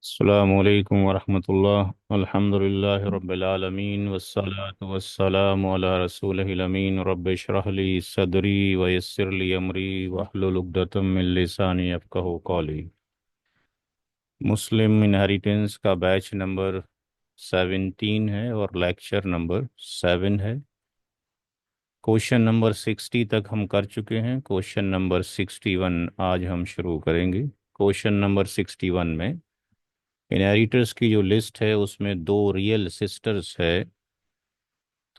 अस्सलामुअलैकुम वरहमतुल्लाह। अल्हम्दुलिल्लाहि रब्बिल आलमीन वस्सलातु वस्सलामु अला रसूलिहिल अमीन। रब्बि इश्रह ली सदरी व यस्सिर ली अमरी वहलुल उक़दतम मिन लिसानी यफ़क़हू क़ौली। मुस्लिम इनहेरिटेंस का बैच नंबर 17 है और लेक्चर नंबर 7 है। क्वेश्चन नंबर 60 तक हम कर चुके हैं। क्वेश्चन नंबर 61 आज हम शुरू करेंगे। क्वेश्चन नंबर 61 में इनहेरिटर्स की जो लिस्ट है उसमें दो रियल सिस्टर्स है।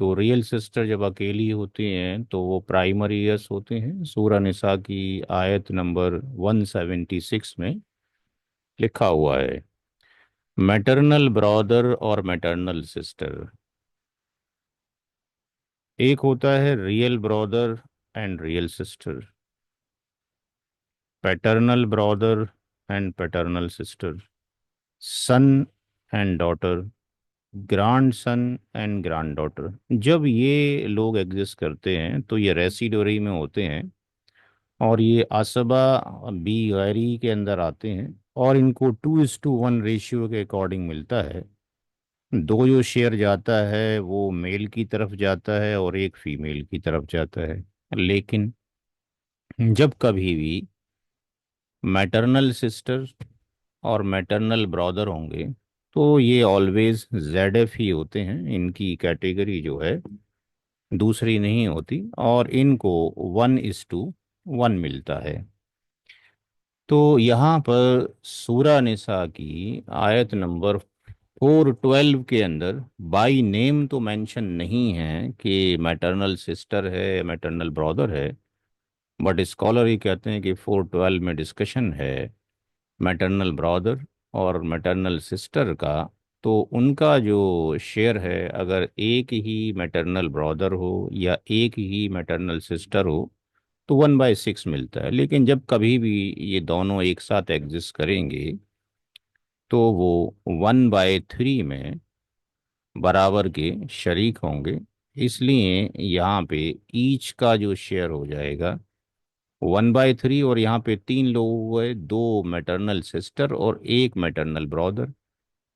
तो रियल सिस्टर जब अकेली होती हैं तो वो प्राइमरी ईयर्स होते हैं। सूरा निसा की आयत नंबर 176 में लिखा हुआ है, मैटरनल ब्रदर और मैटरनल सिस्टर। एक होता है real brother and real sister, paternal brother and paternal sister, son and daughter, grandson and granddaughter. जब ये लोग एग्जिस्ट करते हैं तो ये रेसिडोरी में होते हैं और ये आसबा बी गैरी के अंदर आते हैं और इनको 2:1 रेशियो के अकॉर्डिंग मिलता है। दो जो शेयर जाता है वो मेल की तरफ जाता है और एक फीमेल की तरफ जाता है। लेकिन जब कभी भी मैटरनल सिस्टर और मैटरनल ब्रदर होंगे तो ये ऑलवेज जेड एफ ही होते हैं। इनकी कैटेगरी जो है दूसरी नहीं होती और इनको 1:1 मिलता है। तो यहाँ पर सूरा निसा की आयत नंबर 412 के अंदर बाई नेम तो मेंशन नहीं है कि मैटरनल सिस्टर है मैटरनल ब्रदर है, बट स्कॉलर ही कहते हैं कि 412 में डिस्कशन है मैटरनल ब्रदर और मैटरनल सिस्टर का। तो उनका जो शेयर है, अगर एक ही मैटरनल ब्रदर हो या एक ही मैटरनल सिस्टर हो तो 1/6 मिलता है। लेकिन जब कभी भी ये दोनों एक साथ एग्जिस्ट करेंगे तो वो 1/3 में बराबर के शरीक होंगे। इसलिए यहाँ पे ईच का जो शेयर हो जाएगा 1/3, और यहाँ पे तीन लोग हुए, दो मैटरनल सिस्टर और एक मैटरनल ब्रदर,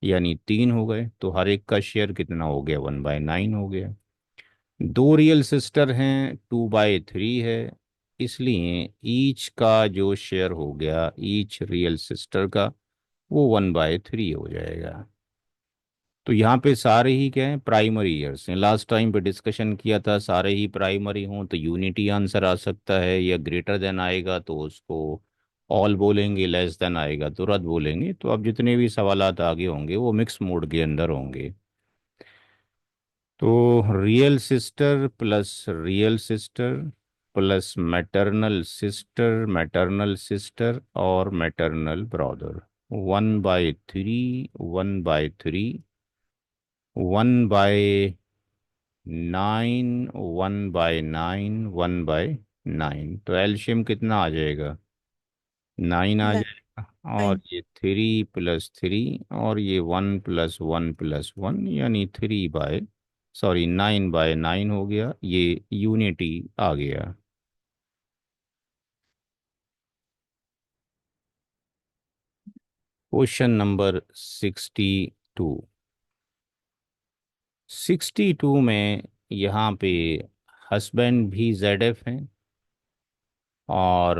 यानी तीन हो गए। तो हर एक का शेयर कितना हो गया, 1/9 हो गया। दो रियल सिस्टर हैं, 2/3 है। इसलिए ईच का जो शेयर हो गया ईच रियल सिस्टर का वो 1/3 हो जाएगा। तो यहाँ पे सारे ही क्या है, प्राइमरी ईयर्स हैं। लास्ट टाइम पे डिस्कशन किया था, सारे ही प्राइमरी हों तो यूनिटी आंसर आ सकता है, या ग्रेटर देन आएगा तो उसको ऑल बोलेंगे, लेस देन आएगा तो रद्द बोलेंगे। तो अब जितने भी सवालात आगे होंगे वो मिक्स मोड के अंदर होंगे। तो real sister plus real sister plus maternal sister और मैटरनल ब्रदर, 1/3, 1/3, 1/9, 1/9, 1/9। तो एलशियम कितना आ जाएगा, 9 आ जाएगा। और 9। ये 3 + 3 और ये 1 + 1 + 1 यानी 9/9 हो गया। ये यूनिटी आ गया। Question number 62। 62 में यहाँ पे हस्बैंड भी जेड एफ हैं और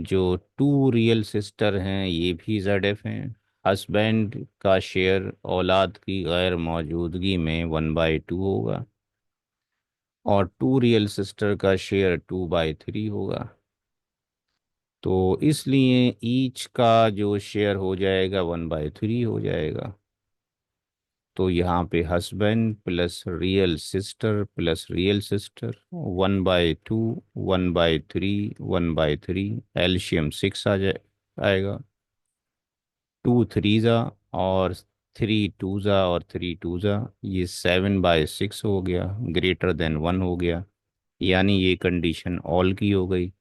जो टू रियल सिस्टर हैं ये भी जेड एफ हैं। हस्बैंड का शेयर औलाद की गैर मौजूदगी में 1/2 होगा और टू रियल सिस्टर का शेयर 2/3 होगा। तो इसलिए ईच का जो शेयर हो जाएगा 1/3 हो जाएगा। तो यहाँ पे हस्बैंड प्लस रियल सिस्टर 1/2, 1/3, 1/3, एल्शियम 6 आ जाए आएगा। 2 3 और 3 2 और 3 2 ये 7/6 हो गया, ग्रेटर देन 1 हो गया। यानी ये कंडीशन ऑल की हो गई।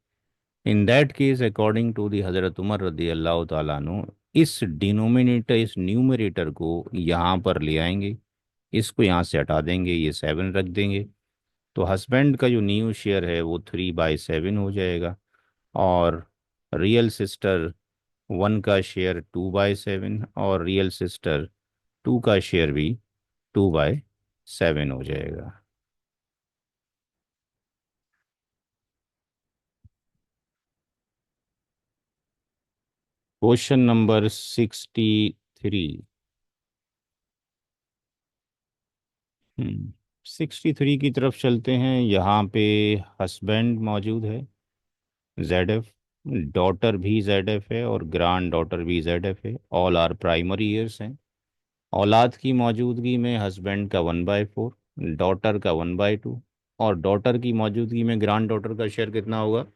In that case according to the Hazrat Umar रदी अल्लाह ताला अन्हु, इस डिनोमिनेटर इस न्यूमरेटर को यहाँ पर ले आएंगे, इसको यहाँ से हटा देंगे, ये 7 रख देंगे। तो हस्बैंड का जो न्यू शेयर है वो 3/7 हो जाएगा और रियल सिस्टर वन का शेयर 2/7 और रियल सिस्टर टू का शेयर भी 2/7 हो जाएगा। Question number 63। 63 की तरफ चलते हैं। यहाँ पे हस्बैंड मौजूद है, ZF, डॉटर भी ZF है और ग्रैंड डॉटर भी ZF है। ऑल आर प्राइमरी ईयर्स हैं। औलाद की मौजूदगी में हस्बैंड का 1/4, डॉटर का 1/2, और डॉटर की मौजूदगी में ग्रैंड डॉटर का शेयर कितना होगा?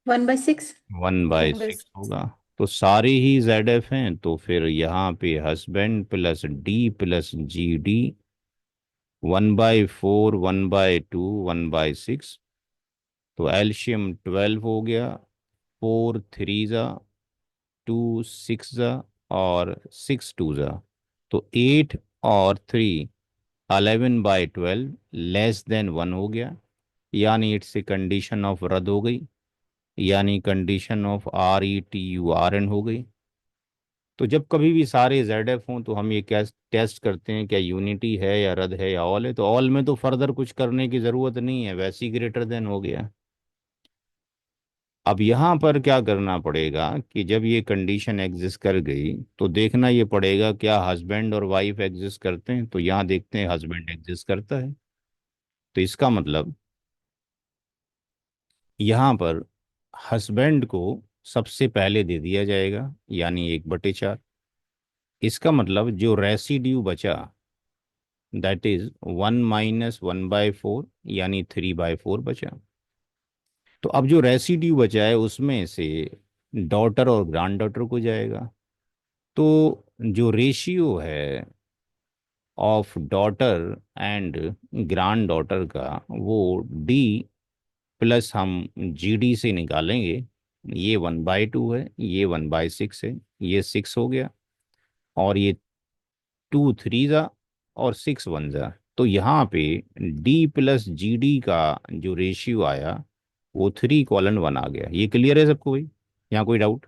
1/6। One by one by six होगा। तो सारे ही ZF हैं, तो फिर यहाँ पे husband plus D plus GD, 1/4, 1/2, 1/6। तो एल्शियम 12 हो गया। 4 3 2 6 और 6 2। तो 8 और 3, 11/12 < 1 हो गया। यानी इट्स ए कंडीशन ऑफ रद्द हो गई, यानी कंडीशन ऑफ RETURN हो गई। तो जब कभी भी सारे ZF हों तो हम ये क्या टेस्ट करते हैं, क्या यूनिटी है या रद्द है या ऑल है। तो ऑल में तो फर्दर कुछ करने की ज़रूरत नहीं है, वैसे ही ग्रेटर देन हो गया। अब यहाँ पर क्या करना पड़ेगा कि जब ये कंडीशन एग्जिस्ट कर गई तो देखना ये पड़ेगा क्या हस्बैंड और वाइफ एग्जिस्ट करते हैं। तो यहाँ देखते हैं हस्बैंड एग्जिस्ट करता है। तो इसका मतलब यहाँ पर हस्बैंड को सबसे पहले दे दिया जाएगा, यानी 1/4। इसका मतलब जो रेसिड्यू बचा, दैट इज 1 - 1/4, यानी 3/4 बचा। तो अब जो रेसिड्यू बचा है उसमें से डॉटर और ग्रैंड डॉटर को जाएगा। तो जो रेशियो है of daughter and grand daughter का, वो D प्लस हम GD से निकालेंगे। ये 1/2 है, ये 1/6 है, ये 6 हो गया, और ये 2 3 और 6 1। तो यहाँ पे D प्लस GD का जो रेशियो आया वो 3:1 आ गया। ये क्लियर है सबको भाई? यहाँ कोई डाउट?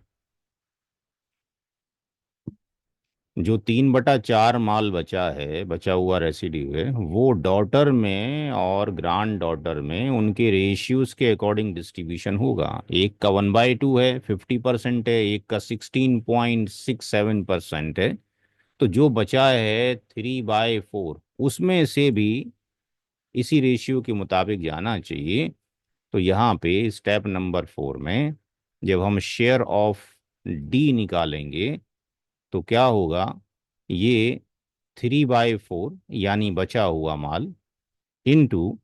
जो 3/4 माल बचा है, बचा हुआ रेसिड्यू है, वो डॉटर में और ग्रैंड डॉटर में उनके रेशियोज के अकॉर्डिंग डिस्ट्रीब्यूशन होगा। एक का 1/2 है, 50% है, एक का 16.67% है। तो जो बचा है 3/4, उसमें से भी इसी रेशियो के मुताबिक जाना चाहिए। तो यहाँ पे स्टेप नंबर 4 में जब हम शेयर ऑफ D निकालेंगे तो क्या होगा? ये 3/4, यानी बचा हुआ माल, इनटू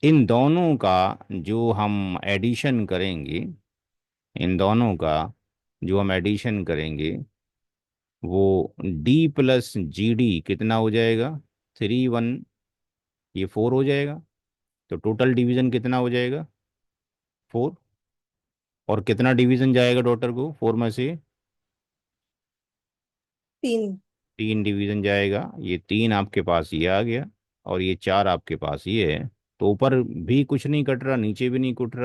इन दोनों का जो हम एडिशन करेंगे, इन दोनों का जो हम एडिशन करेंगे वो D प्लस GD कितना हो जाएगा? 3 1, ये 4 हो जाएगा। तो टोटल डिवीजन कितना हो जाएगा? 4। और कितना डिवीजन जाएगा डॉटर को 4 में से? 3। 3 डिवीजन जाएगा। ये 3 आपके पास ये आ गया, और ये 4 आपके पास ये है। तो ऊपर भी कुछ नहीं कट रहा, नीचे भी नहीं कट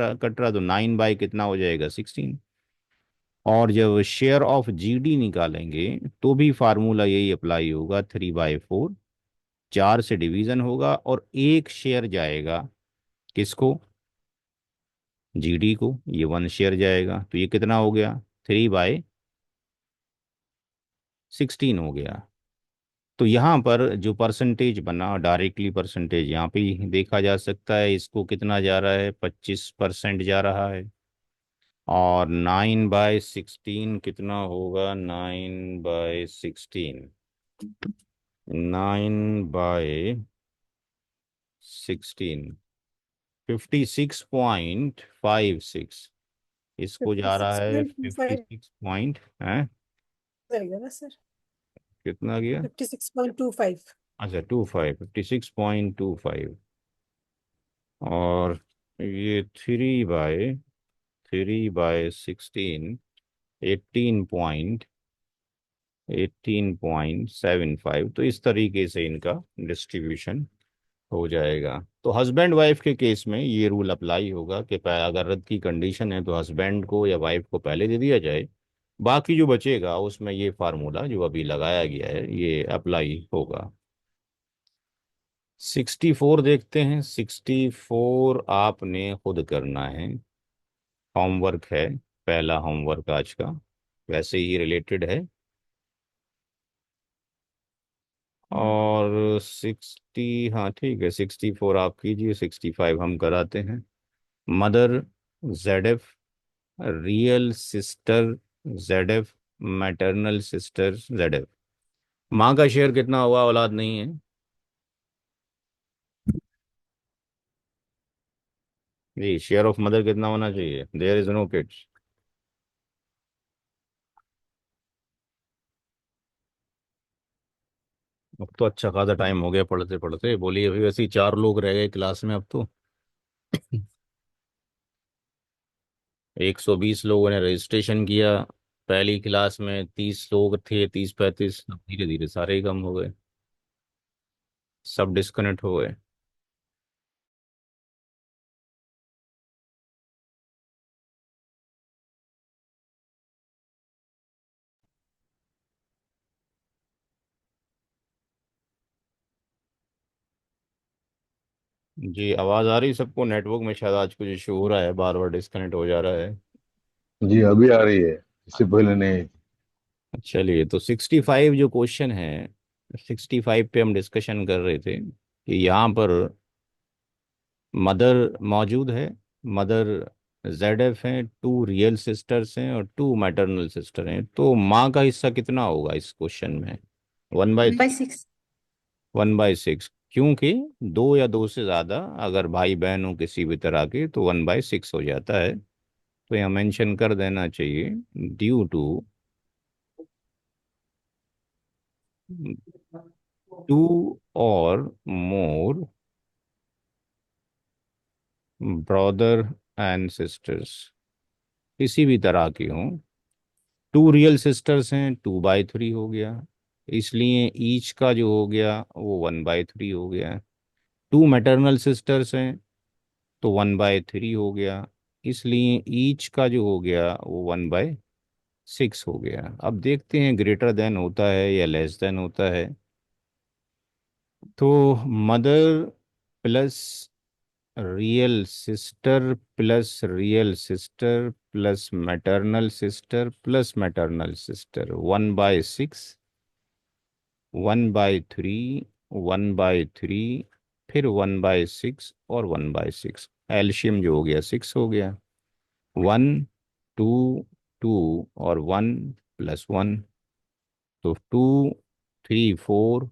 रहा, तो 9 बाई कितना हो जाएगा? 16। और जब शेयर ऑफ GD निकालेंगे तो भी फार्मूला यही अप्लाई होगा, 3/4। 4 से डिवीजन होगा और एक शेयर जाएगा किसको? GD को। ये 1 शेयर जाएगा, तो ये कितना हो गया? 3/16 हो गया। तो यहाँ पर जो परसेंटेज बना, डायरेक्टली परसेंटेज यहाँ पे ही देखा जा सकता है। इसको कितना जा रहा है? 25% जा रहा है। और 9/16 कितना होगा? 9/16, 9/16, 56.56। इसको फिफ्टी जा रहा सिक्स है point two fifty five six point है। जाएगा ना सर? कितना गया? 56.25। अच्छा, 25, 56.25। और ये 3/16, 18.75। तो इस तरीके से इनका डिस्ट्रीब्यूशन हो जाएगा। तो हस्बैंड वाइफ के केस में ये रूल अप्लाई होगा कि अगर रद्द की कंडीशन है तो हस्बैंड को या वाइफ को पहले दे दिया जाए, बाकी जो बचेगा उसमें ये फार्मूला जो अभी लगाया गया है ये अप्लाई होगा। 64 देखते हैं। 64 आपने खुद करना है, होमवर्क है, पहला होमवर्क आज का, वैसे ही रिलेटेड है। और 60, हाँ ठीक है, 64 आप कीजिए, 65 हम कराते हैं। Mother Z F, real sister Z F, maternal sister Z F. माँ का शेयर कितना हुआ, औलाद नहीं है। जी, शेयर ऑफ मदर कितना होना चाहिए, देयर इज नो किड्स। अब तो अच्छा खासा टाइम हो गया पढ़ते पढ़ते, बोलिए अभी वैसे ही 4 लोग रह गए क्लास में अब तो। 120 लोगों ने रजिस्ट्रेशन किया, पहली क्लास में 30 लोग थे, 30 35, धीरे धीरे सारे ही कम हो गए, सब डिस्कनेक्ट हो गए। जी, आवाज़ आ रही सबको, नेटवर्क में शायद आज कुछ इशू हो रहा है, बार बार डिस्कनेक्ट हो जा रहा है। जी अभी आ रही है, इससे पहले नहीं। चलिए, तो 65 जो क्वेश्चन है, 65 पे हम डिस्कशन कर रहे थे कि यहाँ पर मदर मौजूद है, मदर जेड एफ हैं, 2 रियल सिस्टर्स हैं और 2 मैटरनल सिस्टर हैं, तो माँ का हिस्सा कितना होगा इस क्वेश्चन में। One by 1/6। 1/6, क्योंकि दो या दो से ज़्यादा अगर भाई बहन हो किसी भी तरह के तो 1/6 हो जाता है। तो यहाँ मेंशन कर देना चाहिए, ड्यू टू 2 और मोर ब्रदर एंड सिस्टर्स, किसी भी तरह की हों। 2 रियल सिस्टर्स हैं, 2/3 हो गया, इसलिए ईच का जो हो गया वो 1/3 हो गया। 2 मैटरनल सिस्टर्स हैं तो 1/3 हो गया, इसलिए ईच का जो हो गया वो 1/6 हो गया। अब देखते हैं ग्रेटर देन होता है या लेस देन होता है। तो mother plus real sister plus real sister plus maternal sister 1/6, 1/3, 1/3, फिर 1/6 और 1/6, एल्शियम जो हो गया 6 हो गया। 1 2 2 और 1 + 1, तो 2 3 4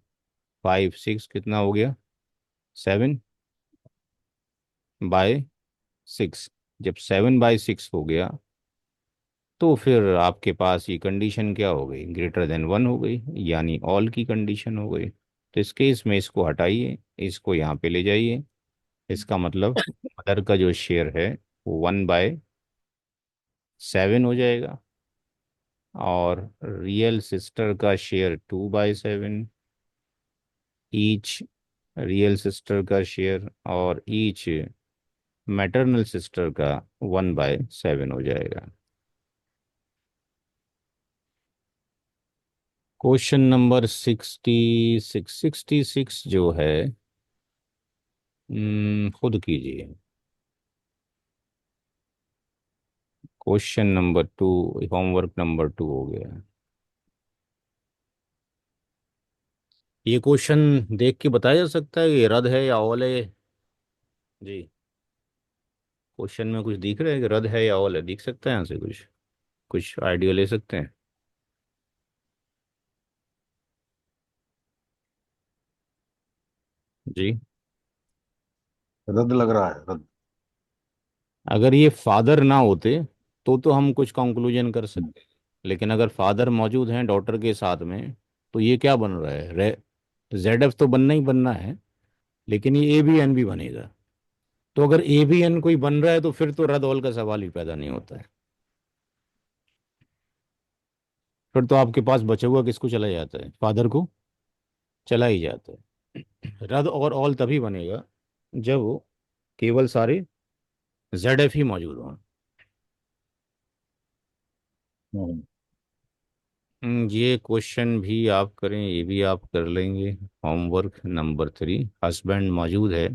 5 6 कितना हो गया, 7/6। जब 7/6 हो गया तो फिर आपके पास ये कंडीशन क्या हो गई, ग्रेटर देन 1 हो गई, यानी ऑल की कंडीशन हो गई। तो इस केस में इसको हटाइए, इसको यहाँ पे ले जाइए, इसका मतलब मदर का जो शेयर है वो 1/7 हो जाएगा, और रियल सिस्टर का शेयर 2/7, ईच रियल सिस्टर का शेयर और ईच मैटरनल सिस्टर का 1/7 हो जाएगा। क्वेश्चन नंबर 66 जो है, खुद कीजिए। क्वेश्चन नंबर 2, होमवर्क नंबर 2 हो गया। ये क्वेश्चन देख के बताया जा सकता है कि रद है या ऑल है। जी, क्वेश्चन में कुछ दिख रहा है कि रद है या ऑल है, दिख सकता है यहाँ से कुछ, कुछ आइडिया ले सकते हैं। जी, रद्द लग रहा है, रद्द। अगर ये फादर ना होते तो हम कुछ कंक्लूजन कर सकते हैं, लेकिन अगर फादर मौजूद हैं डॉटर के साथ में, तो ये क्या बन रहा है, जेड एफ तो बनना ही बनना है, लेकिन ये ए बी एन भी बनेगा। तो अगर ए बी एन कोई बन रहा है तो फिर तो रद ऑल का सवाल ही पैदा नहीं होता है। फिर तो आपके पास बचा हुआ किसको चला जाता है, फादर को चला ही जाता है। रद और ऑल तभी बनेगा जब केवल सारे जेड एफ ही मौजूद हों। हम्म, ये क्वेश्चन भी आप करें, ये भी आप कर लेंगे। होमवर्क नंबर 3, हस्बैंड मौजूद है,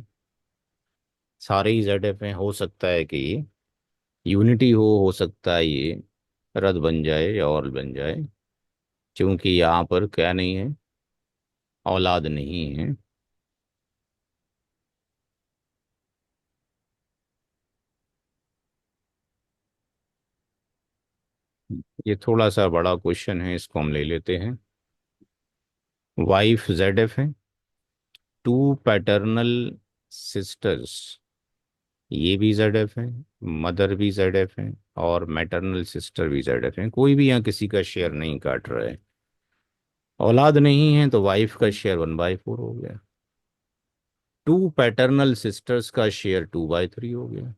सारे ही जेड एफ हैं, हो सकता है कि ये यूनिटी हो सकता है ये रद बन जाए या ऑल बन जाए, क्योंकि यहाँ पर क्या नहीं है, औलाद नहीं है। ये थोड़ा सा बड़ा क्वेश्चन है, इसको हम ले लेते हैं। वाइफ जेड एफ है, टू पैटर्नल सिस्टर्स, ये भी जेड एफ है, मदर भी जेड एफ है, और मैटरनल सिस्टर भी जेड एफ है। कोई भी यहाँ किसी का शेयर नहीं काट रहा है। औलाद नहीं है तो वाइफ का शेयर 1/4 हो गया, टू पैटर्नल सिस्टर्स का शेयर 2/3 हो गया।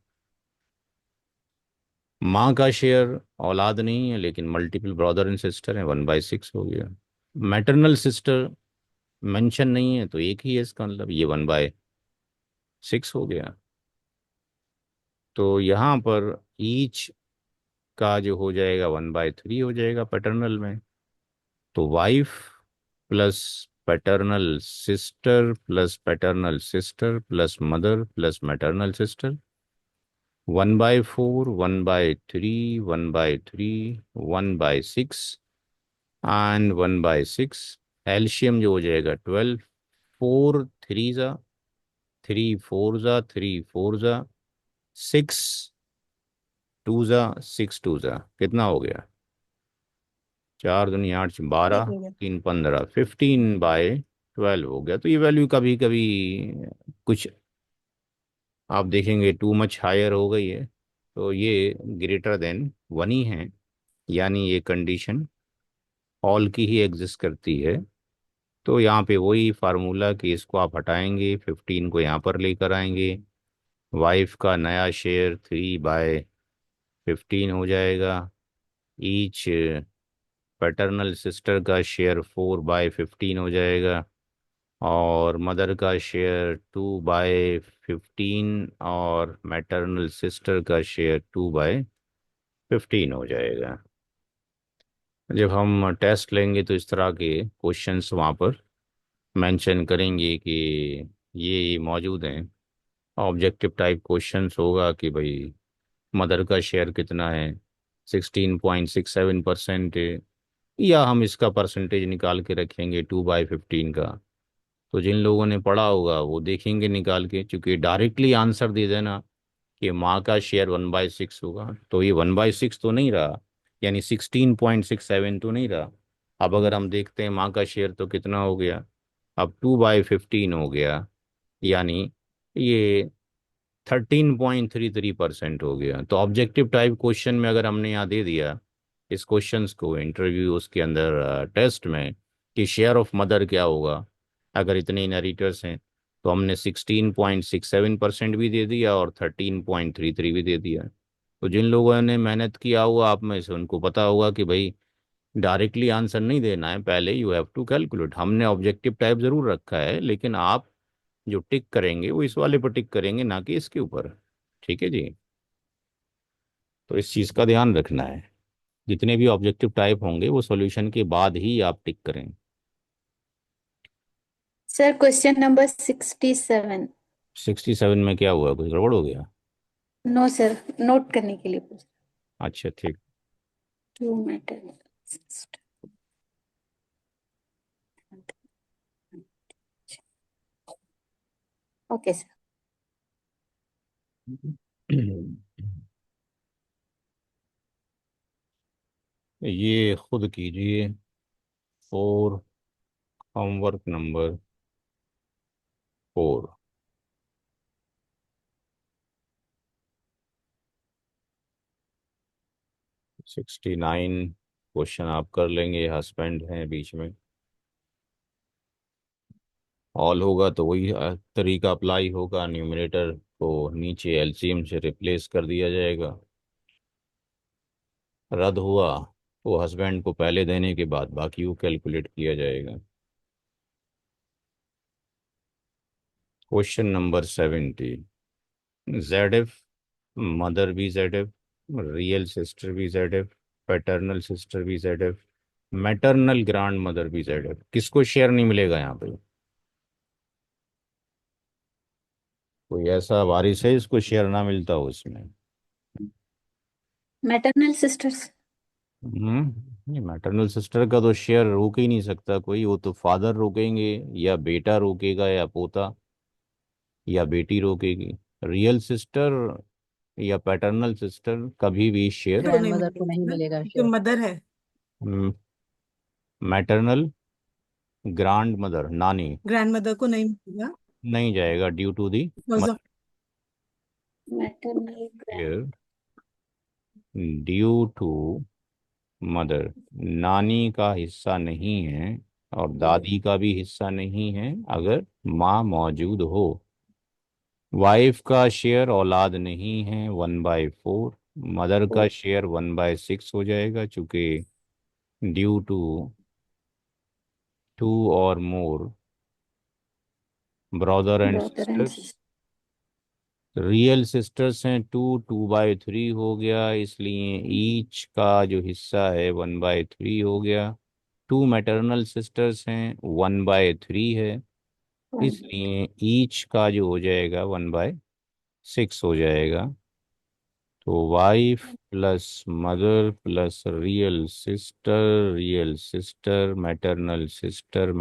माँ का शेयर, औलाद नहीं है लेकिन मल्टीपल ब्रदर एंड सिस्टर है, 1/6 हो गया। मैटरनल सिस्टर मेंशन नहीं है तो एक ही है, इसका मतलब ये 1/6 हो गया। तो यहाँ पर ईच का जो हो जाएगा 1/3 हो जाएगा पैटर्नल में। तो wife plus paternal sister plus paternal sister plus mother plus maternal sister, 1/4, 1/3, 1/3, 1/6 and 1/6। एलशियम जो हो जाएगा 12, 4 3 जा 3 4 जा 6 2 जा 6 2 जा, कितना हो गया? 4 दूनी 8, 12, ठीक है। 3 15, 15/12 हो गया। तो ये वैल्यू कभी कभी कुछ आप देखेंगे टू मच हायर हो गई है, तो ये ग्रेटर देन 1 ही है, यानी ये कंडीशन ऑल की ही एग्जिस्ट करती है। तो यहाँ पे वही फार्मूला कि इसको आप हटाएंगे, 15 को यहाँ पर लेकर आएंगे, वाइफ का नया शेयर 3/15 हो जाएगा, ईच पैटर्नल सिस्टर का शेयर 4/15 हो जाएगा, और मदर का शेयर 2/15, और मैटरनल सिस्टर का शेयर 2/15 हो जाएगा। जब हम टेस्ट लेंगे तो इस तरह के क्वेश्चंस वहाँ पर मेंशन करेंगे कि ये मौजूद हैं। ऑब्जेक्टिव टाइप क्वेश्चंस होगा कि भाई मदर का शेयर कितना है, 16.67% है, या हम इसका परसेंटेज निकाल के रखेंगे 2/15 का। तो जिन लोगों ने पढ़ा होगा वो देखेंगे निकाल के, क्योंकि डायरेक्टली आंसर दे देना कि माँ का शेयर 1/6 होगा, तो ये 1/6 तो नहीं रहा, यानी 16.67 तो नहीं रहा। अब अगर हम देखते हैं माँ का शेयर तो कितना हो गया, अब 2/15 हो गया, यानी ये 13.33% हो गया। तो ऑब्जेक्टिव टाइप क्वेश्चन में अगर हमने यहाँ दे दिया इस क्वेश्चंस को इंटरव्यू उसके अंदर टेस्ट में कि शेयर ऑफ मदर क्या होगा अगर इतने इनहेरिटर्स हैं, तो हमने 16.67% भी दे दिया और 13.33 भी दे दिया। तो जिन लोगों ने मेहनत किया हुआ आप में से उनको पता होगा कि भाई डायरेक्टली आंसर नहीं देना है, पहले यू हैव टू कैलकुलेट। हमने ऑब्जेक्टिव टाइप ज़रूर रखा है, लेकिन आप जो टिक करेंगे वो इस वाले पर टिक करेंगे, ना कि इसके ऊपर। ठीक है जी। तो इस चीज़ का ध्यान रखना है, जितने भी ऑब्जेक्टिव टाइप होंगे वो सॉल्यूशन के बाद ही आप टिक करें। Sir question number 67। 67 में क्या हुआ, कुछ गड़बड़ हो गया? नो सर, नोट करने के लिए पूछ। अच्छा ठीक। To matter. Okay sir. ये खुद कीजिए, फोर, होमवर्क नंबर 4। 69 क्वेश्चन आप कर लेंगे, हस्बैंड हैं बीच में, ऑल होगा तो वही तरीका अप्लाई होगा, न्यूमरेटर को नीचे एलसीएम से रिप्लेस कर दिया जाएगा। रद्द हुआ तो हस्बैंड को पहले देने के बाद बाकी वो कैलकुलेट किया जाएगा। Question number 70। Z F, mother भी जेड एफ, रियल सिस्टर भी जेड एफ, पैटर्नल सिस्टर भी Z F, maternal grand mother भी जेड एफ। किसको शेयर नहीं मिलेगा यहाँ पे? कोई ऐसा वारिस है जिसको शेयर ना मिलता हो उसमें? Maternal sisters. नहीं, मैटरनल सिस्टर का तो शेयर रोक ही नहीं सकता कोई। वो तो फादर रोकेंगे, या बेटा रोकेगा, या पोता, या बेटी रोकेगी। रियल सिस्टर या पैटर्नल सिस्टर कभी भी शेयर। को नहीं ग्रैंड मदर को नहीं मिलेगा ना, मिलेगा क्योंकि शेयर। मदर है। मैटरनल ग्रांड मदर, नानी, ग्रैंड मदर को नहीं मिलेगा नहीं जाएगा due to the because of maternal share due to mother. नानी का हिस्सा नहीं है और दादी का भी हिस्सा नहीं है अगर माँ मौजूद हो। वाइफ का शेयर औलाद नहीं है 1/4। मदर का शेयर 1/6 हो जाएगा, चूंकि ड्यू टू 2 और more brother and brother and sisters. Real sisters हैं 2/3 हो गया, इसलिए ईच का जो हिस्सा है 1/3 हो गया। 2 मैटरनल सिस्टर्स हैं 1/3 है, इसलिए ईच का जो हो जाएगा 1/6 हो जाएगा। तो wife plus mother plus real sister maternal sister.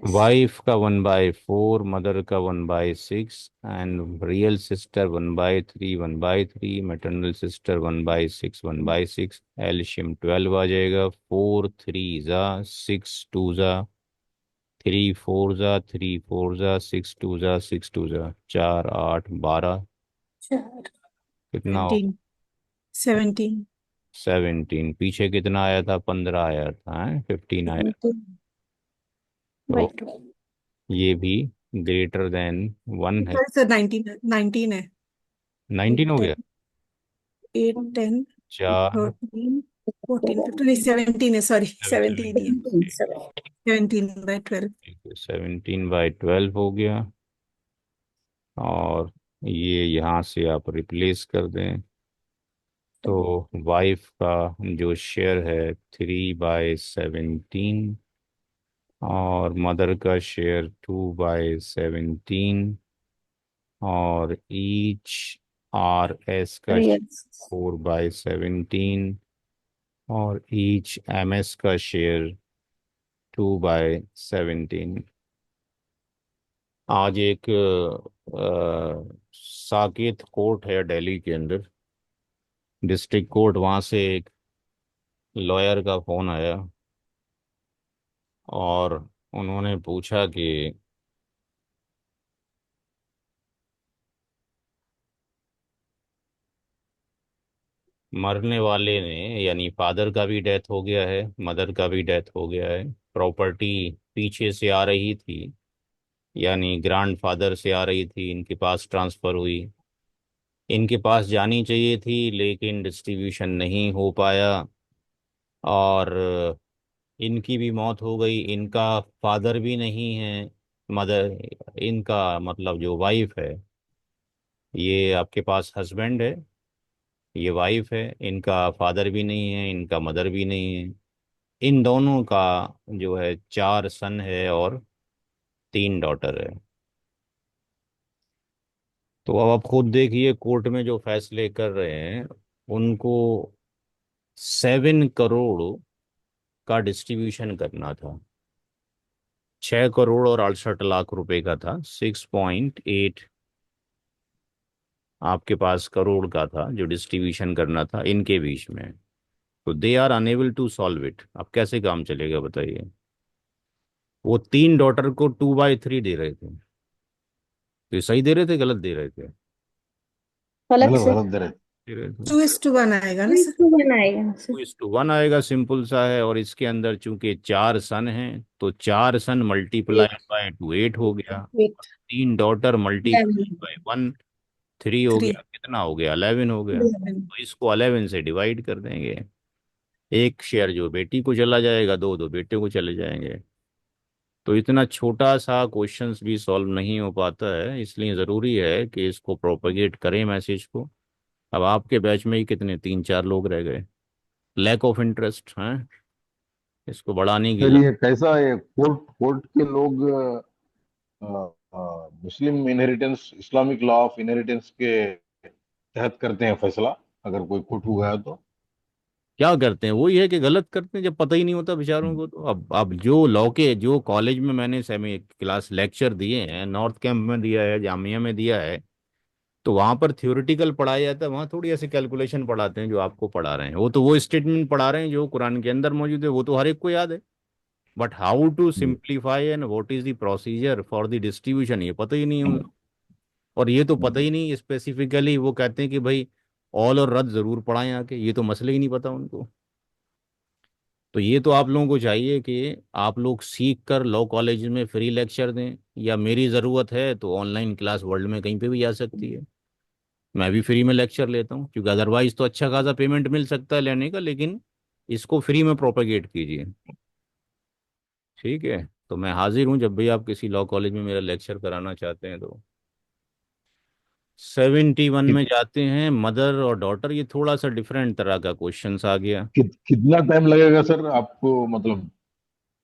Wife का 1/4, मदर का 1/6, and real sister 1/3 maternal sister 1/6 एल्शियम 12 आ जाएगा। 4 3 जा 6 2 जा 3 4 जा 6 2 जा 4 8 12। चार। कितना हो? 17 17। पीछे कितना आया था? 15 आया था, 15 आया। बाई तो 2। ये भी ग्रेटर देन 1 है। सर 19 19 है। 19 हो गया। 8 10 चार 13 14 15 17 है, सॉरी 17 ही है। 17/12। 17/12 हो गया। और ये यहाँ से आप रिप्लेस कर दें तो वाइफ का जो शेयर है 3/17, और मदर का शेयर 2/17, और ईच आर एस का रियल 4/17, और ईच एम एस का शेयर 2/17। आज एक साकेत कोर्ट है दिल्ली के अंदर, डिस्ट्रिक्ट कोर्ट। वहाँ से एक लॉयर का फोन आया और उन्होंने पूछा कि मरने वाले ने, यानी फादर का भी डेथ हो गया है, मदर का भी डेथ हो गया है, प्रॉपर्टी पीछे से आ रही थी, यानी ग्रैंड फादर से आ रही थी, इनके पास ट्रांसफ़र हुई, इनके पास जानी चाहिए थी लेकिन डिस्ट्रीब्यूशन नहीं हो पाया, और इनकी भी मौत हो गई। इनका फादर भी नहीं है, मदर, इनका मतलब जो वाइफ है, ये आपके पास हस्बैंड है, ये वाइफ है, इनका फादर भी नहीं है, इनका मदर भी नहीं है। इन दोनों का जो है 4 सन है और 3 डॉटर है। तो अब आप खुद देखिए कोर्ट में जो फैसले कर रहे हैं, उनको 7 करोड़ का डिस्ट्रीब्यूशन करना था। 6 करोड़ और 68 लाख रुपए का था। 6.8 आपके पास करोड़ का था जो डिस्ट्रीब्यूशन करना था इनके बीच में। तो they are unable to solve it. अब कैसे काम चलेगा बताइए? वो 3 डॉटर को 2/3 दे रहे थे, तो ये सही दे रहे थे गलत दे रहे थे? अलग गलत से गलत दे रहे। दे रहे थे। 2:1 आएगा ना सर। 2:1 आएगा सर। 2:1 आएगा, सिंपल सा है। और इसके अंदर चूंकि 4 सन हैं तो 4 सन मल्टीप्लाई बाय 2 8 हो गया। 8 3 डॉटर मल्टीप्लाई 11 बाय 1 3 हो 3 गया। कितना हो गया? 11 हो गया। 11। तो इसको 11 से डिवाइड कर देंगे। एक शेयर जो बेटी को चला जाएगा, दो दो बेटे को चले जाएंगे। तो इतना छोटा सा क्वेश्चंस भी सॉल्व नहीं हो पाता है, इसलिए ज़रूरी है कि इसको प्रोपेगेट करें मैसेज को। अब आपके बैच में ही कितने, तीन चार लोग रह गए, लैक ऑफ इंटरेस्ट है, इसको बढ़ाने की सर ये जरूरत। कैसा है, कोर्ट कोर्ट के लोग Muslim inheritance, Islamic law of inheritance के तहत करते हैं फैसला, अगर कोई कोर्ट हुआ है तो। क्या करते हैं, वही है कि गलत करते हैं, जब पता ही नहीं होता बेचारों को। तो अब जो लॉ के जो कॉलेज में मैंने सेमी क्लास लेक्चर दिए हैं, नॉर्थ कैंप में दिया है, जामिया में दिया है, तो वहां पर थ्योरेटिकल पढ़ाया जाता है, वहां थोड़ी ऐसे कैलकुलेशन पढ़ाते हैं जो आपको पढ़ा रहे हैं। वो तो वो स्टेटमेंट पढ़ा रहे हैं जो कुरान के अंदर मौजूद है, वो तो हर एक को याद है। But how to G simplify and what is the procedure for the distribution, ये पता ही नहीं है उनको। और ये तो पता ही नहीं स्पेसिफिकली, वो कहते हैं कि भाई ऑल और रद्द जरूर पढ़ाएं आके, ये तो मसले ही नहीं पता उनको। तो ये तो आप लोगों को चाहिए कि आप लोग सीख कर लॉ कॉलेज में फ्री लेक्चर दें, या मेरी ज़रूरत है तो ऑनलाइन क्लास वर्ल्ड में कहीं पे भी आ सकती है, मैं भी फ्री में लेक्चर लेता हूँ, क्योंकि अदरवाइज तो अच्छा खासा पेमेंट मिल सकता है लेने का, लेकिन इसको फ्री में प्रोपेगेट कीजिए। ठीक है, तो मैं हाजिर हूँ जब भी आप किसी लॉ कॉलेज में मेरा लेक्चर कराना चाहते हैं तो। 71 कि, में जाते हैं, मदर और डॉटर, ये थोड़ा सा डिफरेंट तरह का क्वेश्चंस आ गया। कितना टाइम लगेगा सर आपको, मतलब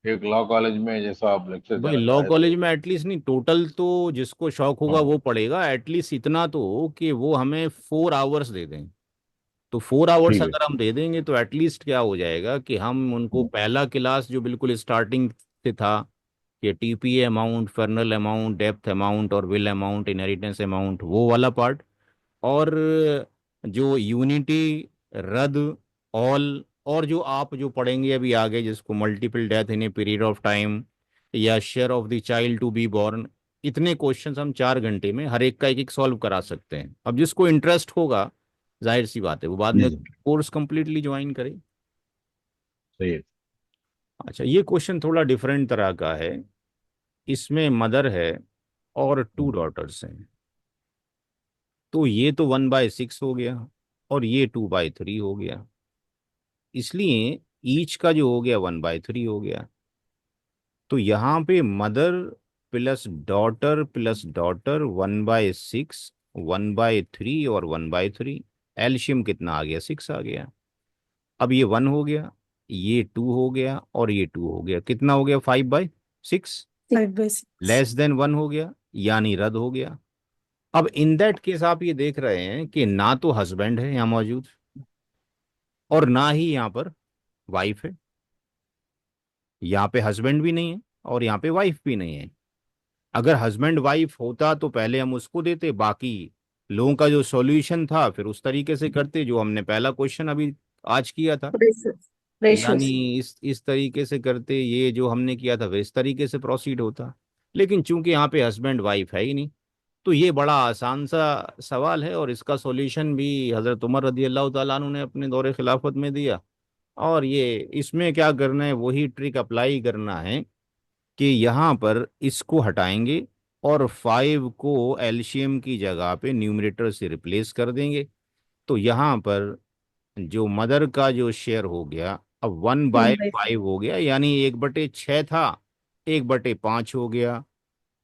एक लॉ कॉलेज में जैसा आप लेक्चर भाई देना लॉ चाहे कॉलेज तो। में एटलीस्ट नहीं, टोटल तो जिसको शौक होगा हाँ। वो पढ़ेगा, एटलीस्ट इतना तो हो कि वो हमें 4 आवर्स दे दें। तो 4 आवर्स ठीक है। अगर हम दे देंगे तो एटलीस्ट क्या हो जाएगा कि हम उनको पहला क्लास जो बिल्कुल स्टार्टिंग से था, कि टीपीए अमाउंट, फर्नल अमाउंट, डेप्थ अमाउंट और विल अमाउंट, इनहेरिटेंस अमाउंट, वो वाला पार्ट। और जो यूनिटी, रद, ऑल, और जो आप जो पढ़ेंगे अभी आगे, जिसको multiple death in a period of time, या share of the child to be born, इतने क्वेश्चंस हम 4 घंटे में हर एक का एक एक सॉल्व करा सकते हैं। अब जिसको इंटरेस्ट होगा, जाहिर सी बात है वो बाद जी में जी। कोर्स कंप्लीटली ज्वाइन करे। सही है। अच्छा, ये क्वेश्चन थोड़ा डिफरेंट तरह का है। इसमें मदर है और टू डॉटर्स हैं। तो ये तो 1/6 हो गया, और ये 2/3 हो गया, इसलिए ईच का जो हो गया 1/3 हो गया। तो यहाँ पे मदर प्लस डॉटर 1/6, 1/3 और 1/3, एलशियम कितना आ गया, 6 आ गया। अब ये 1 हो गया, ये 2 हो गया, और ये 2 हो गया, कितना हो गया, 5/6। 5/6. लेस देन 1 हो गया, यानी रद्द हो गया। अब इन दैट केस आप ये देख रहे हैं कि ना तो हस्बैंड है यहाँ मौजूद, और ना ही यहाँ पर वाइफ है। यहाँ पे हस्बैंड भी नहीं है और यहाँ पे वाइफ भी नहीं है। अगर हस्बैंड वाइफ होता तो पहले हम उसको देते, बाकी लोगों का जो सॉल्यूशन था फिर उस तरीके से करते जो हमने पहला क्वेश्चन अभी आज किया था। Ratios. यानी Ratios. इस तरीके से करते, ये जो हमने किया था फिर इस तरीके से प्रोसीड होता। लेकिन चूंकि यहाँ पे हस्बैंड वाइफ है ही नहीं, तो ये बड़ा आसान सा सवाल है, और इसका सॉल्यूशन भी हजरत उमर रदी अल्लाह ताला अन्हु ने अपने दौरे खिलाफत में दिया। और ये इसमें क्या करना है, वही ट्रिक अप्लाई करना है कि यहाँ पर इसको हटाएंगे और 5 को एलसीएम की जगह पे न्यूमरेटर से रिप्लेस कर देंगे। तो यहाँ पर जो मदर का जो शेयर हो गया, अब वन बाय 1 by 5. फाइव हो गया, यानी 1/6 था, 1/5 हो गया।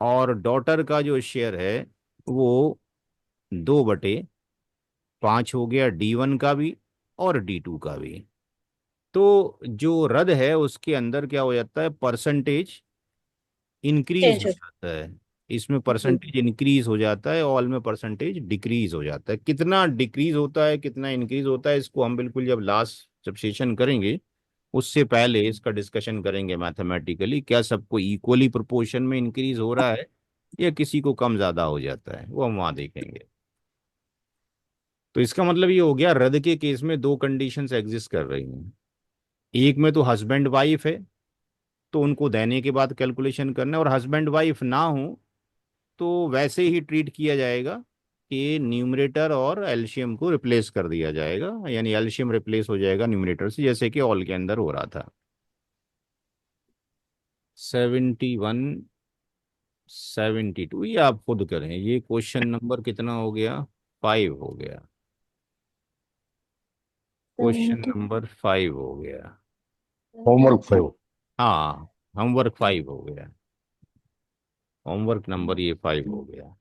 और डॉटर का जो शेयर है वो 2/5 हो गया, D1 का भी और D2 का भी। तो जो रद है उसके अंदर क्या हो जाता है, परसेंटेज इंक्रीज Change हो of. जाता है। इसमें जी. परसेंटेज इंक्रीज हो जाता है, ऑल में परसेंटेज डिक्रीज हो जाता है। कितना डिक्रीज होता है कितना इंक्रीज होता है, इसको हम बिल्कुल जब लास्ट जब सेशन करेंगे उससे पहले इसका डिस्कशन करेंगे मैथमेटिकली, क्या सबको इक्वली प्रोपोर्शन में इंक्रीज हो रहा है या किसी को कम ज्यादा हो जाता है, वो हम वहां देखेंगे। तो इसका मतलब ये हो गया, रद्द के केस में दो कंडीशंस एग्जिस्ट कर रही हैं। एक में तो हस्बैंड वाइफ है, तो उनको देने के बाद कैलकुलेशन करना है, और हस्बैंड वाइफ ना हो तो वैसे ही ट्रीट किया जाएगा कि न्यूमरेटर और एलसीएम को रिप्लेस कर दिया जाएगा, यानी एलसीएम रिप्लेस हो जाएगा न्यूमरेटर से, जैसे कि ऑल के अंदर हो रहा था। 71, 72, ये आप खुद करें, ये क्वेश्चन नंबर कितना हो गया, 5 हो गया, क्वेश्चन 70. नंबर 5 हो गया। होमवर्क 5। हाँ, होमवर्क 5 हो गया। होमवर्क नंबर ये 5 हो गया।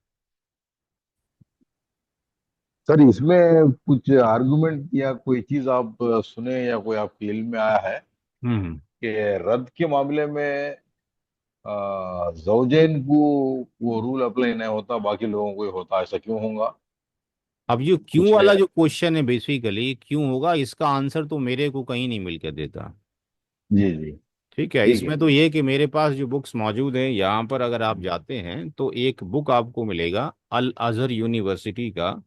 सर इसमें कुछ आर्गुमेंट या कोई चीज आप सुने या कोई आपके इल्म में आया है हम्म। कि रद्द के मामले में जौजैन को वो रूल अप्लाई नहीं होता, बाकी लोगों को ही होता, ऐसा क्यों होगा? अब ये क्यों कुछ है? वाला जो क्वेश्चन है, बेसिकली क्यों होगा, इसका आंसर तो मेरे को कहीं नहीं मिल के देता। जी जी। ठीक है, ठीक है। इसमें तो ये कि मेरे पास जो बुक्स मौजूद हैं यहाँ पर, अगर आप जाते हैं तो एक बुक आपको मिलेगा अल अजहर यूनिवर्सिटी का।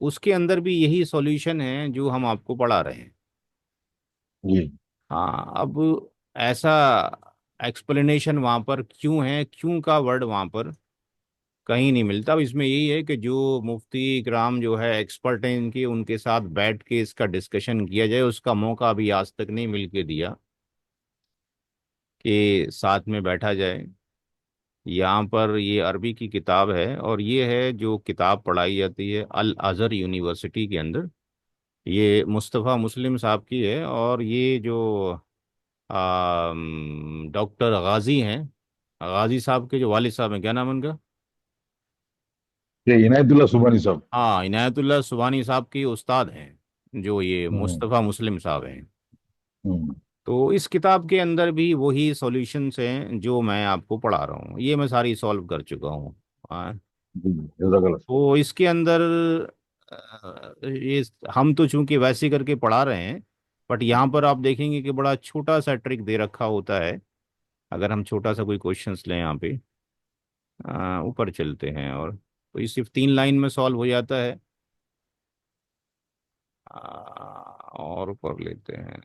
उसके अंदर भी यही सॉल्यूशन है जो हम आपको पढ़ा रहे हैं। जी। हाँ, अब ऐसा एक्सप्लेनेशन वहाँ पर क्यों है, क्यों का वर्ड वहाँ पर कहीं नहीं मिलता। अब इसमें यही है कि जो मुफ्ती इकराम जो है एक्सपर्ट हैं इनके, उनके साथ बैठ के इसका डिस्कशन किया जाए, उसका मौका अभी आज तक नहीं मिल के दिया कि साथ में बैठा जाए। यहाँ पर ये अरबी की किताब है, और ये है जो किताब पढ़ाई जाती है अल अज़हर यूनिवर्सिटी के अंदर। ये मुस्तफ़ा मुस्लिम साहब की है, और ये जो डॉक्टर गाजी हैं, गाजी साहब के जो वालिद साहब हैं, क्या नाम है उनका? ये इनायतुल्लाह सुभानी साहब। हाँ, इनायतुल्लाह सुबानी साहब के उस्ताद हैं, जो ये हम्म। मुस्तफ़ा मुस्लिम साहब हैं। हम्म। तो इस किताब के अंदर भी वही सॉल्यूशंस हैं जो मैं आपको पढ़ा रहा हूँ, ये मैं सारी सॉल्व कर चुका हूँ। हाँ, जी जजाकल्लाह। तो इसके अंदर ये हम तो चूंकि वैसे करके पढ़ा रहे हैं, बट यहाँ पर आप देखेंगे कि बड़ा छोटा सा ट्रिक दे रखा होता है। अगर हम छोटा सा कोई क्वेश्चंस लें यहाँ पे, ऊपर चलते हैं, और तो ये सिर्फ 3 लाइन में सॉल्व हो जाता है। और ऊपर लेते हैं।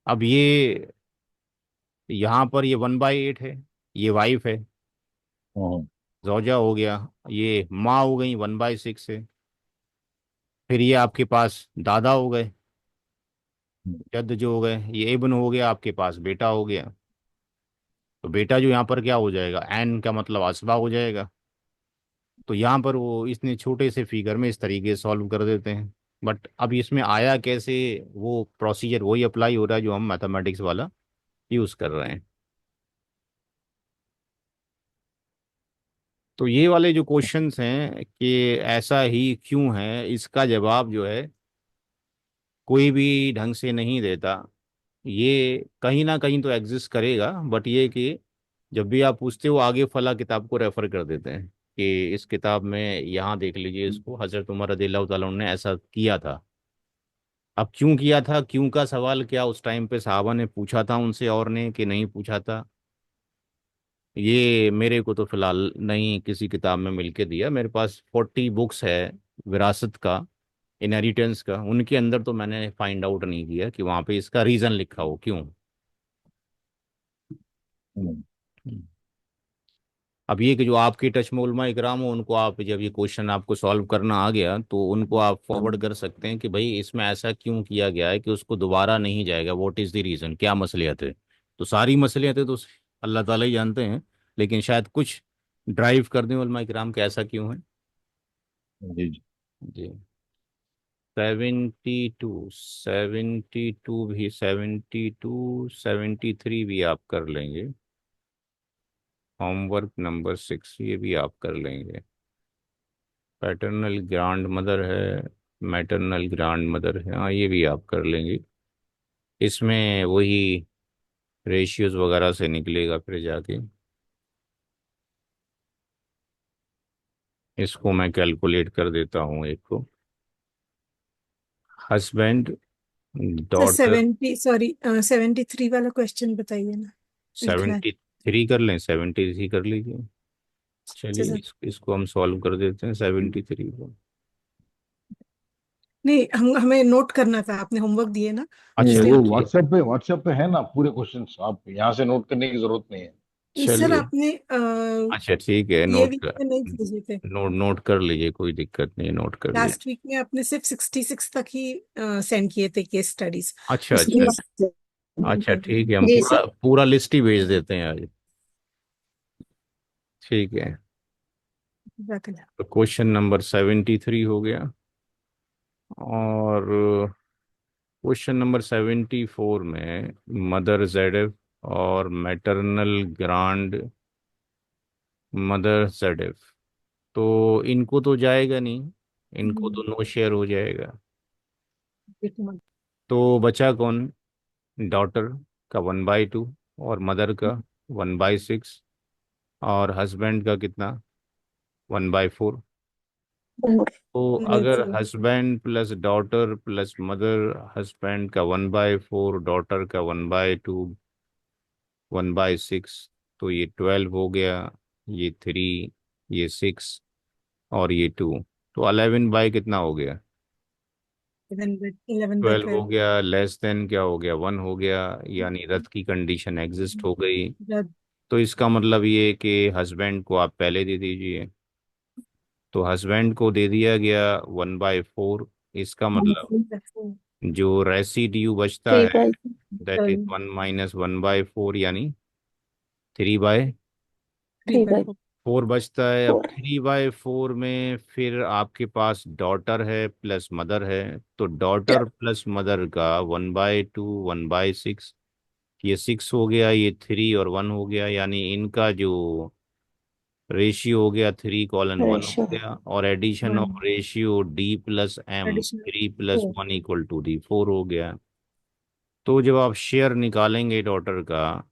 अब ये यहाँ पर ये 1/8 है, ये वाइफ है, हम्म। जौजा हो गया। ये माँ हो गई, 1/6 है। फिर ये आपके पास दादा हो गए, जद जो हो गए। ये इब्न हो गया, आपके पास बेटा हो गया। तो बेटा जो यहाँ पर क्या हो जाएगा, एन का मतलब असबा हो जाएगा। तो यहाँ पर वो इतने छोटे से फिगर में इस तरीके से सॉल्व कर देते हैं। बट अब इसमें आया कैसे, वो प्रोसीजर वही अप्लाई हो रहा है जो हम मैथमेटिक्स वाला यूज़ कर रहे हैं। तो ये वाले जो क्वेश्चंस हैं कि ऐसा ही क्यों है, इसका जवाब जो है कोई भी ढंग से नहीं देता। ये कहीं ना कहीं तो एग्जिस्ट करेगा, बट ये कि जब भी आप पूछते हो आगे फला किताब को रेफर कर देते हैं कि इस किताब में यहाँ देख लीजिए, इसको हजरत उमर रज़ियल्लाहु ताला अन्हु ने ऐसा किया था। अब क्यों किया था, क्यों का सवाल क्या उस टाइम पे साहबा ने पूछा था उनसे और ने कि नहीं पूछा था, ये मेरे को तो फिलहाल नहीं किसी किताब में मिल के दिया। मेरे पास 40 बुक्स है विरासत का, इनहेरिटेंस का, उनके अंदर तो मैंने फाइंड आउट नहीं किया कि वहाँ पे इसका रीज़न लिखा हो क्यों। हम्म। हम्म। अब ये कि जो आपके टच में उलमा इकराम हो, उनको आप जब ये क्वेश्चन आपको सॉल्व करना आ गया तो उनको आप फॉरवर्ड कर सकते हैं कि भाई इसमें ऐसा क्यों किया गया है कि उसको दोबारा नहीं जाएगा, व्हाट इज़ द रीज़न, क्या मसलियत है। तो सारी मसलियतें तो अल्लाह ताला ही जानते हैं, लेकिन शायद कुछ ड्राइव कर दें उलमा इकराम के ऐसा क्यों है। जी जी। जी। 72 भी, 72 73 भी आप कर लेंगे। होमवर्क नंबर 6 ये भी आप कर लेंगे। पैटर्नल ग्रांड मदर है, मैटरनल ग्रांड मदर है, हाँ ये भी आप कर लेंगे। इसमें वही रेशियोज वगैरह से निकलेगा फिर जाके। इसको मैं कैलकुलेट कर देता हूँ एक को। Husband, sir daughter. 73 वाला क्वेश्चन बताइए ना, लिखना है। 73 कर लें, 73 कर लीजिए। अच्छा चलिए सर। इसको हम सॉल्व कर देते हैं 73 को। नहीं, हम हमें नोट करना था, आपने होमवर्क दिए ना, नहीं अच्छा इसलिए वो हम। व्हाट्सएप पे है ना पूरे क्वेश्चंस, आप यहाँ से नोट करने की जरूरत नहीं है। नहीं सर, चलिए, आपने अच्छा ठीक है, ये नोट वीक कर, में नहीं भेजे थे। नोट कर लीजिए, कोई दिक्कत नहीं, नोट कर लीजिए। लास्ट वीक में आपने सिर्फ 66 तक ही सेंड किए थे केस स्टडीज। अच्छा उसके अच्छा। जी बाद अच्छा ठीक है, हम जी पूरा सर। पूरा लिस्ट ही भेज देते हैं आज। ठीक है। जज़ाकल्लाह। तो क्वेश्चन नंबर 73 हो गया। और क्वेश्चन नंबर 74 में मदर जेड और मैटरनल ग्रांड मदर जेड, तो इनको तो जाएगा नहीं, इनको तो नो शेयर हो जाएगा। तो बचा कौन? डॉटर का 1/2 और मदर का 1/6 और हस्बैंड का कितना? 1/4। और तो अगर husband plus daughter plus mother, husband का 1/4, डॉटर का 1/2, 1/6, तो ये 12 हो गया, ये 3, ये 6 और ये 2। तो 11 बाय कितना हो गया? 12 हो 11/12। गया। लेस देन क्या हो गया? 1 हो गया, यानी रद्द की कंडीशन एग्जिस्ट हो गई। तो इसका मतलब ये कि हस्बैंड को आप पहले दे दीजिए। तो हस्बैंड को दे दिया गया 1/4। इसका मतलब जो रेसिड्यू बचता थ्री है बाई दैट इज 1 माइनस 1/4, यानी 3/4 थ्री बाई बचता है। अब फोर 3/4 में फिर आपके पास डॉटर है प्लस मदर है, तो डॉटर प्लस मदर का 1/2, 1/6, ये 6 हो गया, ये 3 और 1 हो गया, यानी इनका जो रेशियो हो गया 3:1 हो रेशो गया। और addition of ratio D+M, additional 3+1 = 4 हो गया। तो जब आप शेयर निकालेंगे डॉटर का,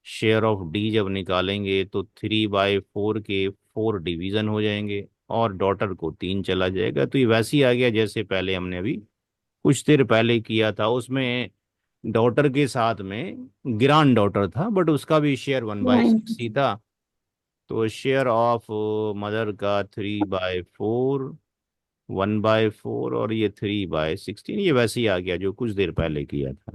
शेयर ऑफ डी जब निकालेंगे, तो 3/4 के 4 डिवीजन हो जाएंगे और डॉटर को 3 चला जाएगा। तो ये वैसे ही आ गया जैसे पहले हमने अभी कुछ देर पहले किया था। उसमें डॉटर के साथ में ग्रैंड डॉटर था, बट उसका भी शेयर वन बाई 9 सिक्स ही था। तो शेयर ऑफ मदर का 3/4, 1/4 और ये 3/16, ये वैसे ही आ गया जो कुछ देर पहले किया था।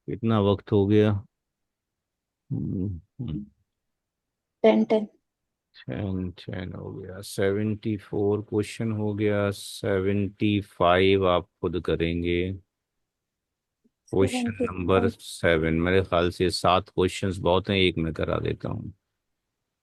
कितना वक्त हो गया? हम्म, हम्म, 10 10 10 हो गया। 74 क्वेश्चन हो गया। 75 आप खुद करेंगे। क्वेश्चन नंबर 75 7, मेरे ख्याल से 7 क्वेश्चंस बहुत हैं, एक मैं करा देता हूँ।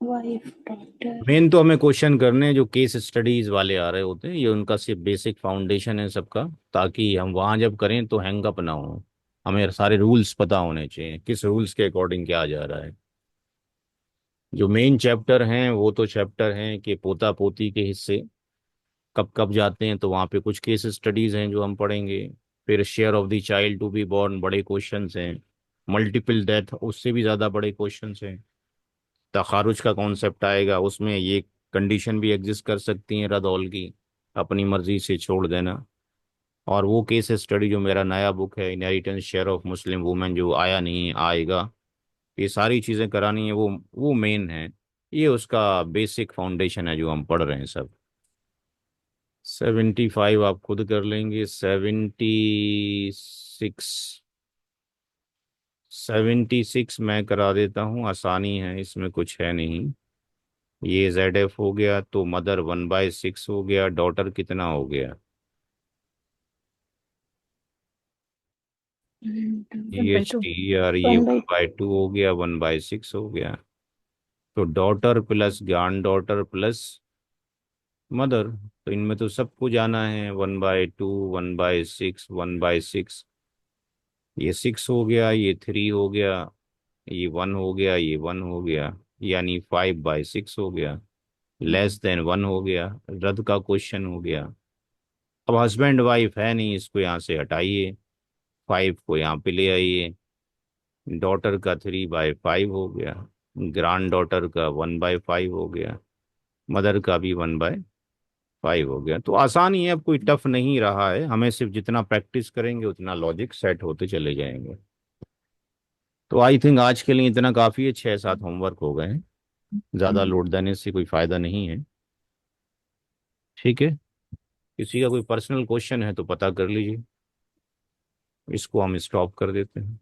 वाइफ डॉटर मेन तो हमें क्वेश्चन करने हैं जो केस स्टडीज वाले आ रहे होते हैं, ये उनका सिर्फ बेसिक फाउंडेशन है सबका, ताकि हम वहाँ जब करें तो हैंग अप ना हो। हमें सारे रूल्स पता होने चाहिए, किस रूल्स के अकॉर्डिंग क्या जा रहा है। जो मेन चैप्टर हैं वो तो चैप्टर हैं कि पोता पोती के हिस्से कब कब जाते हैं, तो वहाँ पे कुछ केस स्टडीज हैं जो हम पढ़ेंगे। फिर share of the child to be born बड़े क्वेश्चंस हैं। मल्टीपल डेथ उससे भी ज़्यादा बड़े क्वेश्चंस हैं। तखारुज का कॉन्सेप्ट आएगा, उसमें ये कंडीशन भी एग्जिस्ट कर सकती है रदौल की, अपनी मर्जी से छोड़ देना। और वो केस स्टडी जो मेरा नया बुक है inheritance share of Muslim women, जो आया नहीं आएगा, ये सारी चीज़ें करानी है, वो मेन है। ये उसका बेसिक फाउंडेशन है जो हम पढ़ रहे हैं सब। 75 आप खुद कर लेंगे। 76, 76 मैं करा देता हूँ, आसानी है, इसमें कुछ है नहीं। ये ZF हो गया, तो मदर 1/6 हो गया, डॉटर कितना हो गया? ये 1/2। HT और ये 1/2 1/2 हो गया, 1/6 हो गया। तो daughter plus grand daughter plus mother, तो इनमें तो सबको जाना है। 1/2, 1/6, 1/6, ये 6 हो गया, ये 3 हो गया, ये 1 हो गया, ये 1 हो गया, यानी 5/6 हो गया। लेस देन 1 हो गया, रद्द का क्वेश्चन हो गया। अब हस्बैंड वाइफ है नहीं, इसको यहाँ से हटाइए, 5 को यहाँ पे ले आइए। डॉटर का 3/5 हो गया, ग्रैंड डॉटर का 1/5 हो गया, मदर का भी 1/5 हो गया। तो आसान ही है, अब कोई टफ नहीं रहा है, हमें सिर्फ जितना प्रैक्टिस करेंगे उतना लॉजिक सेट होते चले जाएंगे। तो आई थिंक आज के लिए इतना काफ़ी है, 6-7 होमवर्क हो गए हैं, ज़्यादा लोड देने से कोई फ़ायदा नहीं है। ठीक है, किसी का कोई पर्सनल क्वेश्चन है तो पता कर लीजिए। इसको हम स्टॉप कर देते हैं।